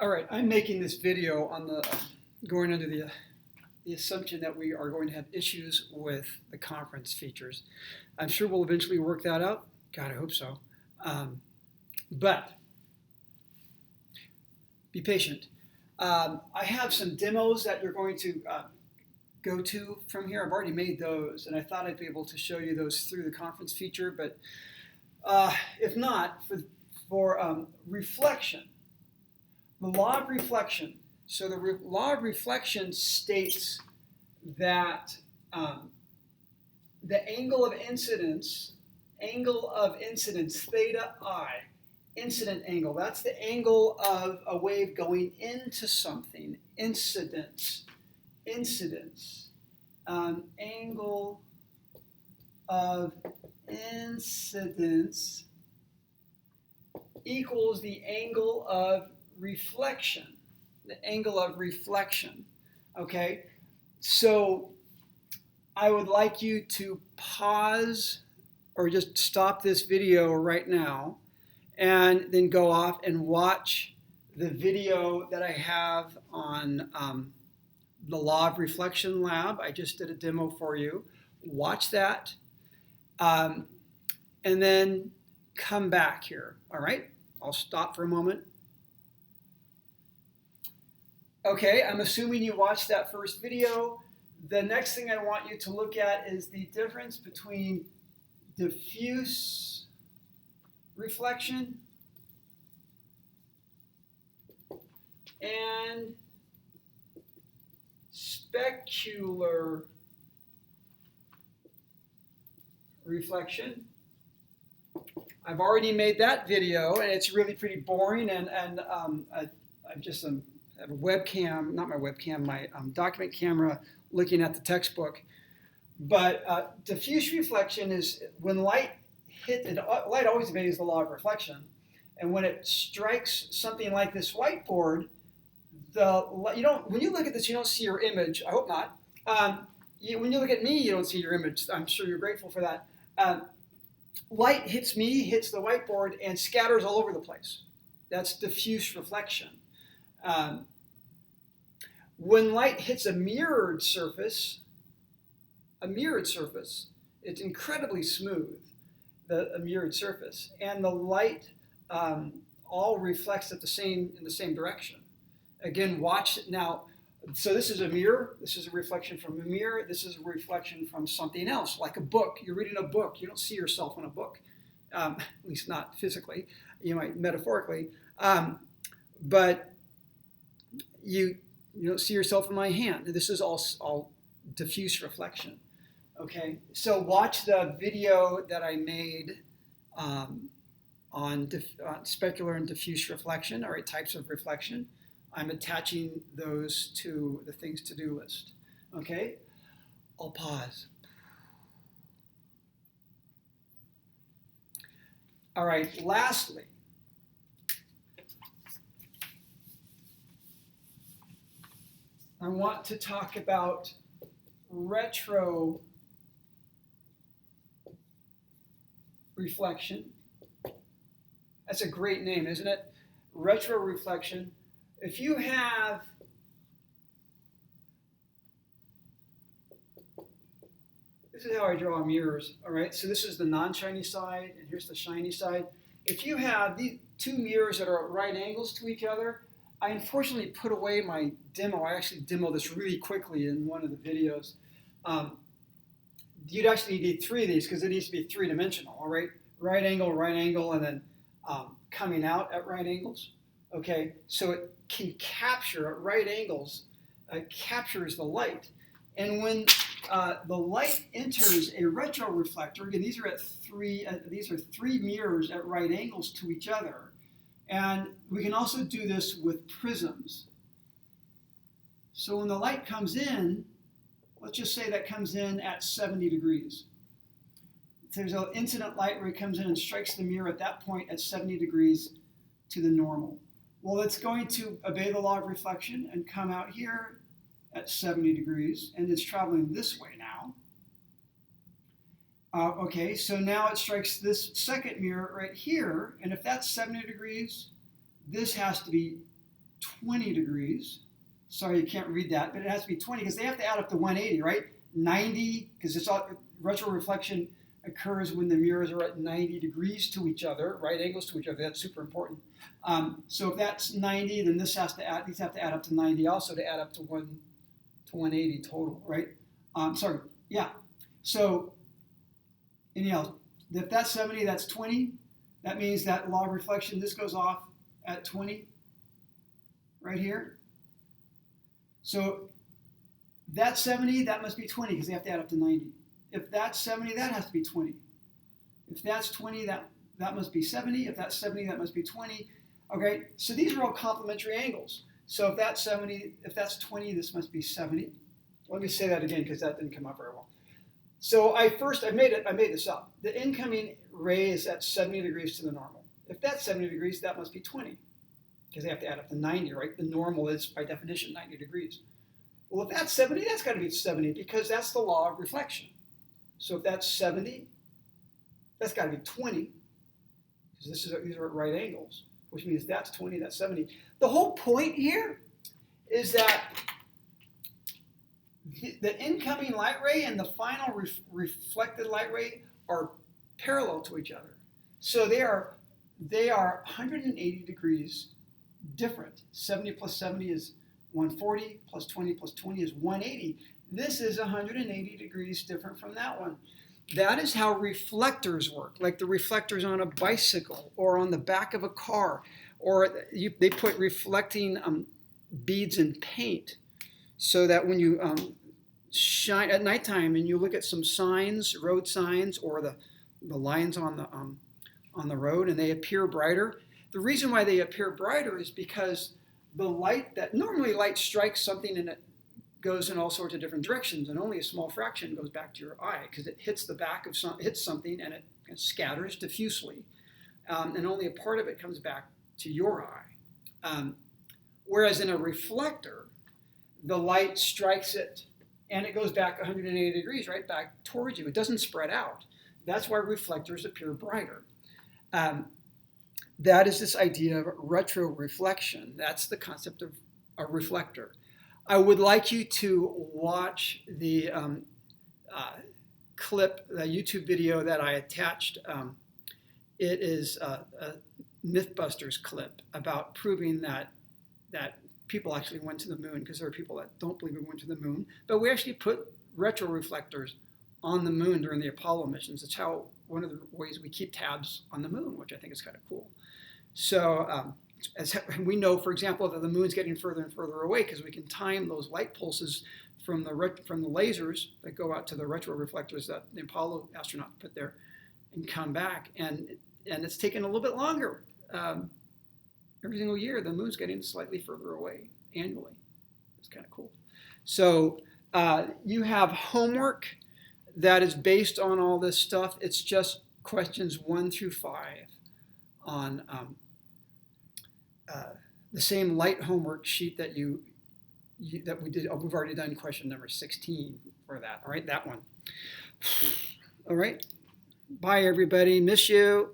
All right, I'm making this video on the going under the assumption that we are going to have issues with the conference features. I'm sure we'll eventually work that out. God, I hope so. But be patient. I have some demos that you're going to go to from here. I've already made those, and I thought I'd be able to show you those through the conference feature. But if not, for reflection, the law of reflection. So the law of reflection states that the angle of incidence, theta I, incident angle, that's the angle of a wave going into something, incidence, angle of incidence equals the angle of reflection. The angle of reflection. Okay, so I would like you to pause or just stop this video right now and then go off and watch the video that I have on the Law of Reflection Lab. I just did a demo for you. Watch that and then come back here. All right, I'll stop for a moment. Okay, I'm assuming you watched that first video. The next thing I want you to look at is the difference between diffuse reflection and specular reflection. I've already made that video, and it's really pretty boring, and I'm just I have a webcam, not my webcam, my document camera looking at the textbook. But diffuse reflection is when light light always obeys the law of reflection. And when it strikes something like this whiteboard, when you look at this, you don't see your image. I hope not. When you look at me, you don't see your image. I'm sure you're grateful for that. Light hits me, hits the whiteboard, and scatters all over the place. That's diffuse reflection. When light hits a mirrored surface, it's incredibly smooth, a mirrored surface, and the light all reflects in the same direction. Again, watch it now. So this is a mirror. This is a reflection from a mirror. This is a reflection from something else, like a book. You're reading a book. You don't see yourself in a book, at least not physically. You might metaphorically, but you don't see yourself in my hand. This is all diffuse reflection. Okay, so watch the video that I made on specular and diffuse reflection, all right, types of reflection. I'm attaching those to the things to do list. Okay, I'll pause. All right, lastly, I want to talk about retroreflection. That's a great name, isn't it? Retroreflection. If you have this is how I draw mirrors, all right? So this is the non-shiny side, and here's the shiny side. If you have these two mirrors that are at right angles to each other, I unfortunately put away my demo. I actually demoed this really quickly in one of the videos. You'd actually need three of these because it needs to be three-dimensional, all right? Right angle, and then coming out at right angles. Okay, so it can capture at right angles, captures the light. And when the light enters a retroreflector, again, these are three mirrors at right angles to each other. And we can also do this with prisms. So when the light comes in, let's just say that comes in at 70 degrees. There's an incident light where it comes in and strikes the mirror at that point at 70 degrees to the normal. Well, it's going to obey the law of reflection and come out here at 70 degrees, and it's traveling this way now. Okay, so now it strikes this second mirror right here, and if that's 70 degrees, this has to be 20 degrees. Sorry, you can't read that, but it has to be 20 because they have to add up to 180, right? 90, because it's all retroreflection occurs when the mirrors are at 90 degrees to each other, right angles to each other. That's super important. So if that's 90, then these have to add up to 90 also to add up to 180 total, right? So anyhow, if that's 70, that's 20. That means that law of reflection, this goes off at 20 right here. So that's 70, that must be 20 because they have to add up to 90. If that's 70, that has to be 20. If that's 20, that must be 70. If that's 70, that must be 20. Okay, so these are all complementary angles. So if that's 70, if that's 20, this must be 70. Let me say that again because that didn't come up very well. So I made this up. The incoming ray is at 70 degrees to the normal. If that's 70 degrees, that must be 20 because they have to add up to 90, right? The normal is, by definition, 90 degrees. Well, if that's 70, that's got to be 70 because that's the law of reflection. So if that's 70, that's got to be 20 because these are at right angles, which means that's 20, that's 70. The whole point here is that the incoming light ray and the final reflected light ray are parallel to each other. So they are 180 degrees different. 70 plus 70 is 140, plus 20 plus 20 is 180. This is 180 degrees different from that one. That is how reflectors work, like the reflectors on a bicycle or on the back of a car, or they put reflecting beads in paint so that when you shine at nighttime and you look at some signs, road signs, or the lines on the road, and they appear brighter. The reason why they appear brighter is because the light that normally light strikes something and it goes in all sorts of different directions, and only a small fraction goes back to your eye because it hits the back of hits something and it scatters diffusely, and only a part of it comes back to your eye. Whereas in a reflector, the light strikes it and it goes back 180 degrees right back towards you. It doesn't spread out. That's why reflectors appear brighter. That is this idea of retroreflection. That's the concept of a reflector. I would like you to watch the clip, the YouTube video that I attached. It is a Mythbusters clip about proving that people actually went to the moon, because there are people that don't believe we went to the moon. But we actually put retroreflectors on the moon during the Apollo missions. It's one of the ways we keep tabs on the moon, which I think is kind of cool. So as we know, for example, that the moon's getting further and further away because we can time those light pulses from the lasers that go out to the retroreflectors that the Apollo astronauts put there and come back. And it's taken a little bit longer. Every single year, the moon's getting slightly further away annually. It's kind of cool. So you have homework that is based on all this stuff. It's just questions 1 through 5 on the same light homework sheet that that we did. We've already done question number 16 for that. All right, that one. All right. Bye, everybody. Miss you.